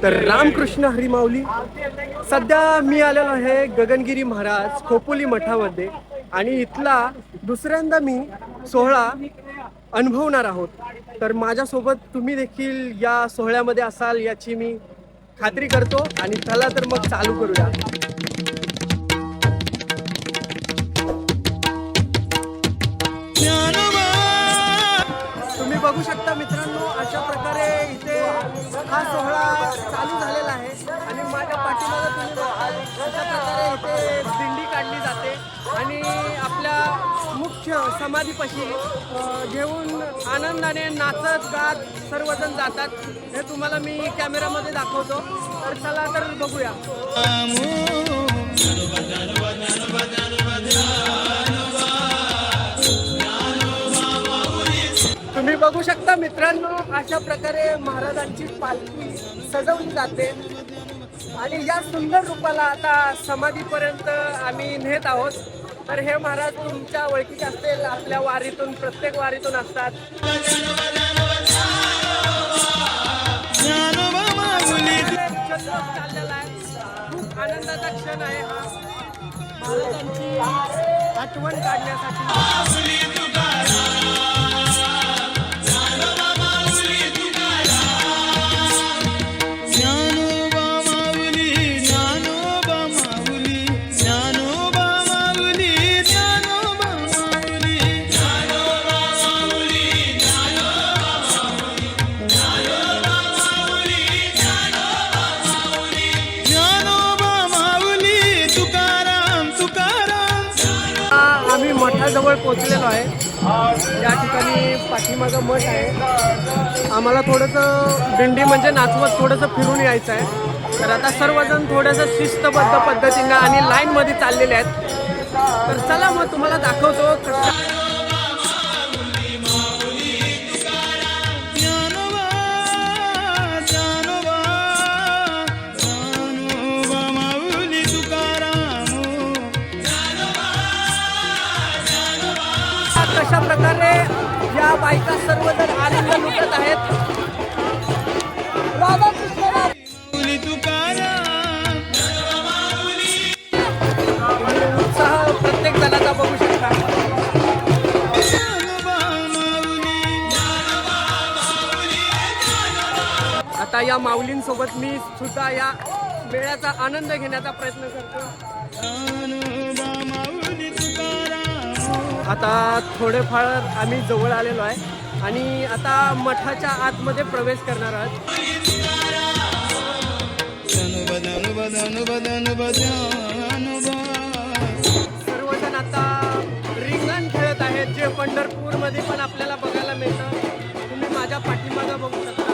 तर रामकृष्ण हरी माऊली. सध्या मी आलेलो आहे गगनगिरी महाराज खोपोली मठामध्ये आणि इथला दुसऱ्यांदा मी सोहळा अनुभवणार आहोत. तर माझ्यासोबत तुम्ही देखील या सोहळ्यामध्ये असाल याची मी खात्री करतो. आणि चला तर मग चालू करूया. तुम्ही बघू शकता मित्रांनो, अशा प्रकारे इथे हा सोहळा चालू झालेला आहे आणि माझ्या पाठीमागे तुम्ही बघाल अशा प्रकारे इथे दिंडी काढली जाते आणि आपल्या मुख्य समाधीपाशी घेऊन आनंदाने नाचत गात सर्वजण जातात. हे तुम्हाला मी कॅमेरामध्ये दाखवतो. तर चला तर बघूया. तुम्ही बघू शकता मित्रांनो, अशा प्रकारे महाराजांची पालखी सजवली जाते आणि या सुंदर रूपाला आता समाधीपर्यंत आम्ही नेत आहोत. तर हे महाराज तुमच्या ओळखीचे असतील, आपल्या वारीतून प्रत्येक वारीतून असतात. चाललेला आहे, खूप आनंदाचा क्षण आहे हा महाराजांची आठवण काढण्यासाठी. आम्ही मठाजवळ पोहोचलेलो आहे. या ठिकाणी पाठीमागं मठ आहे. आम्हाला थोडंसं दिंडी म्हणजे नाचवत थोडंसं फिरून यायचं आहे. तर आता सर्वजण थोडंसं शिस्तबद्ध पद्धतीनं आणि लाईनमध्ये चाललेले आहेत. तर चला मग तुम्हाला दाखवतो कसं. कशा प्रकारे या बायका सर्वजण आनंद लुटत आहेत. उत्साह प्रत्येक जणाचा बघू शकता. आता या माऊलींसोबत मी सुद्धा या मेळ्याचा आनंद घेण्याचा प्रयत्न करतो. आता थोडेफार आम्ही जवळ आलेलो आहे आणि आता मठाच्या आतमध्ये प्रवेश करणार आहोत. सर्वजण आता रिंगण खेळत आहेत, जे पंढरपूरमध्ये पण आपल्याला बघायला मिळतं. तुम्ही माझ्या पाठीमागं बघू शकता.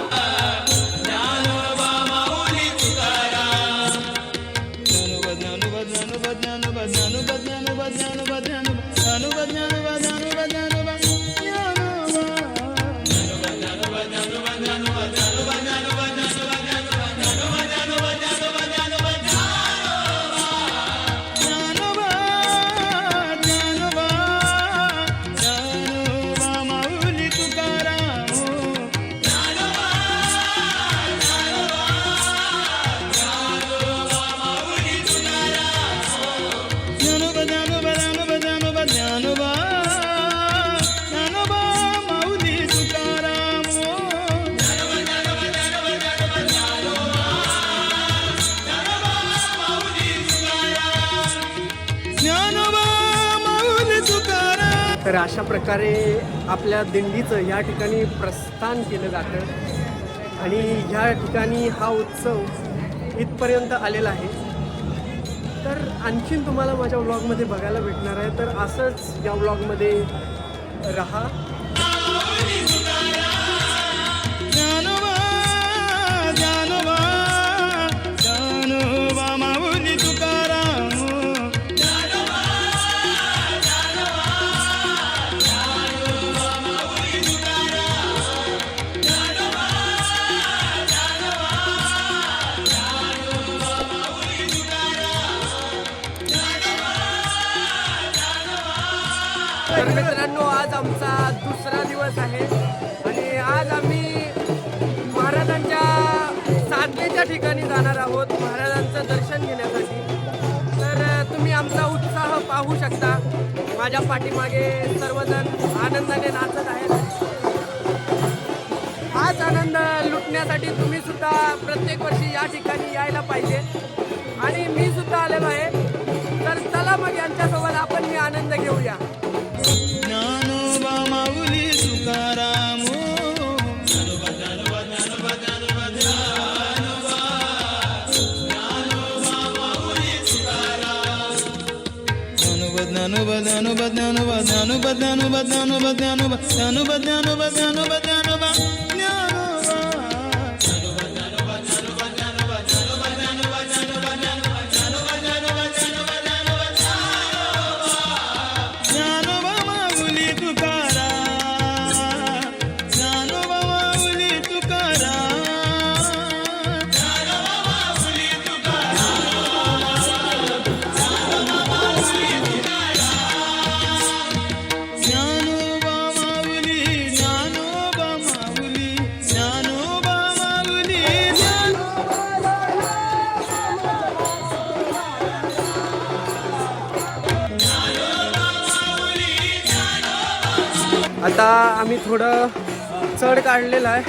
तर अशा प्रकारे आपल्या दिंडीचं या ठिकाणी प्रस्थान केलं जातं आणि ह्या ठिकाणी हा उत्सव इथपर्यंत आलेला आहे. तर आणखीन तुम्हाला माझ्या व्लॉगमध्ये बघायला भेटणार आहे. तर असंच या व्लॉगमध्ये राहा. तर मित्रांनो, आज आमचा दुसरा दिवस आहे आणि आज आम्ही महाराजांच्या साधनेच्या दुसऱ्या ठिकाणी जाणार आहोत महाराजांचं दर्शन घेण्यासाठी. तर तुम्ही आमचा उत्साह पाहू शकता. माझ्या पाठीमागे सर्वजण आनंदाने नाचत आहेत. हाच आनंद लुटण्यासाठी तुम्ही सुद्धा प्रत्येक वर्षी या ठिकाणी यायला पाहिजे आणि मी सुद्धा आलेलो आहे. तर चला मग यांच्यासोबत आपण मी आनंद घेऊया. ज्ञानोबा माऊली तुकाराम ज्ञानोबा ज्ञानोबा ज्ञानोबा ज्ञानोबा ज्ञानोबा ज्ञानोबा ज्ञानोबा ज्ञानोबा ज्ञानोबा ज्ञानोबा ज्ञानोबा आता आम्ही थोडं चढ काढलेलं आहे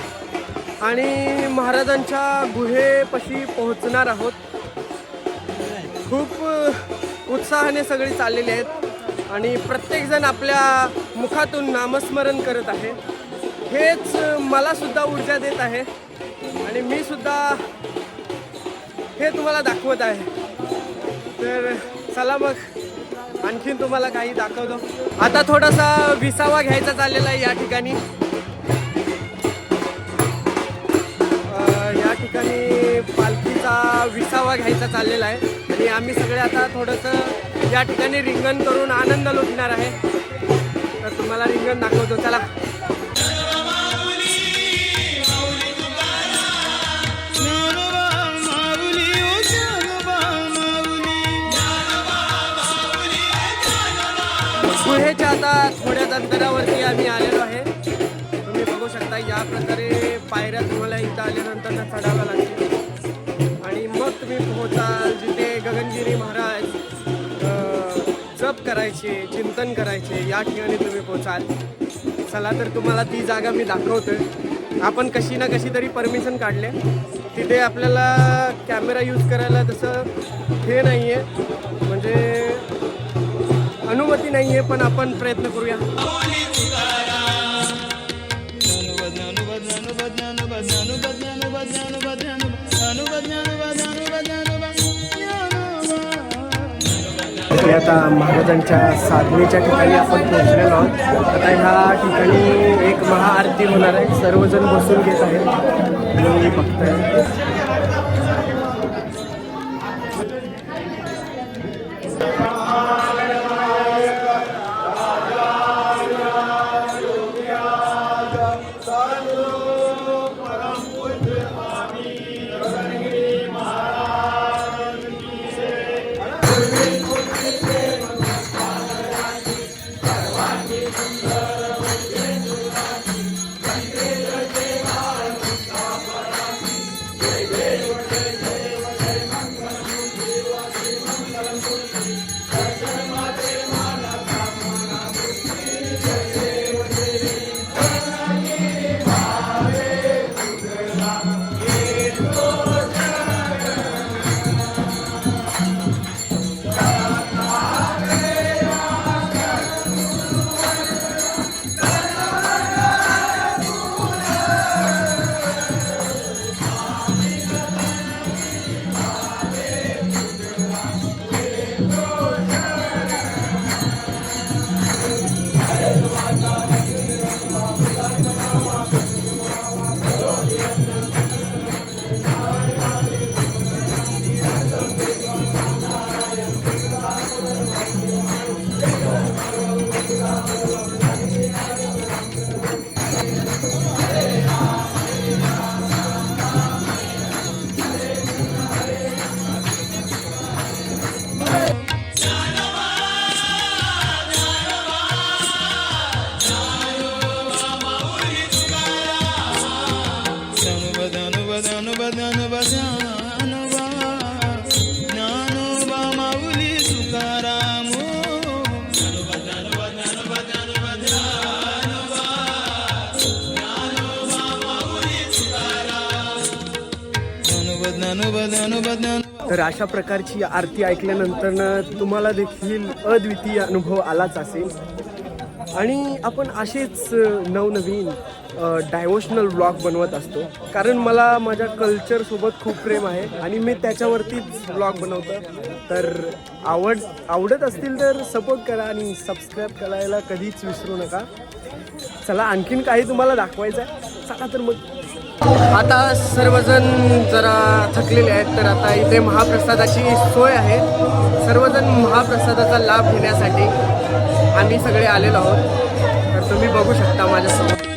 आणि महाराजांच्या गुहेपाशी पोहोचणार आहोत. खूप उत्साहाने सगळी चाललेली आहेत आणि प्रत्येकजण आपल्या मुखातून नामस्मरण करत आहे. हेच मला सुद्धा ऊर्जा देत आहे आणि मी सुद्धा हे तुम्हाला दाखवत आहे. तर चला मग आणखीन तुम्हाला काही दाखवतो. आता थोडासा विसावा घ्यायचा चाललेला आहे या ठिकाणी. या ठिकाणी पालखीचा विसावा घ्यायचा चाललेला आहे आणि आम्ही सगळे आता थोडंसं या ठिकाणी रिंगण करून आनंद लुटणार आहे. तर तुम्हाला रिंगण दाखवतो. चला. गुहेच्या आता थोड्याच अंतरावरती आम्ही आलेलो आहे. तुम्ही बघू शकता या प्रकारे पायऱ्या तुम्हाला इथं आल्यानंतर चढाव्या लागतील आणि मग तुम्ही पोहोचाल जिथे गगनगिरी महाराज जप करायचे, चिंतन करायचे, या ठिकाणी तुम्ही पोहोचाल. चला तर तुम्हाला ती जागा मी दाखवतोय. आपण कशी ना कशी तरी परमिशन काढले. तिथे आपल्याला कॅमेरा यूज करायला तसं हे नाही आहे, म्हणजे अनुमती नाही आहे, पण आपण प्रयत्न करूया. आता महाराजांच्या साधनेच्या ठिकाणी आपण पोहोचलेलो आहोत. आता ह्या ठिकाणी एक महाआरती होणार आहे. सर्वजण बसून घेत आहेत आणि बघताय. ज्ञानोबा ज्ञानोबा माऊली तुकाराम ज्ञानोबा ज्ञानोबा ज्ञानोबा ज्ञानोबा ज्ञानोबा ज्ञानोबा माऊली तुकाराम ज्ञानोबा ज्ञानोबा ज्ञानोबा ज्ञानोबा. तर अशा प्रकारची आरती ऐकल्यानंतर तुम्हाला देखील अद्वितीय अनुभव आलाच असेल. आणि आपण असेच नवनवीन डायव्होशनल व्लॉग बनवत असतो, कारण मला माझ्या कल्चरसोबत खूप प्रेम आहे आणि मी त्याच्यावरतीच व्लॉग बनवतो. तर आवडत असतील तर सपोर्ट करा आणि सबस्क्राईब करायला कधीच विसरू नका. चला आणखीन काही तुम्हाला दाखवायचं आहे, चला तर मग. आता सर्वजण जरा थकलेले आहेत, तर आता इथे महाप्रसादाची सोय आहे. सर्वजण महाप्रसादाचा लाभ घेण्यासाठी आम्ही सगळे आलेलो आहोत. तर तुम्ही बघू शकता माझ्यासमोर.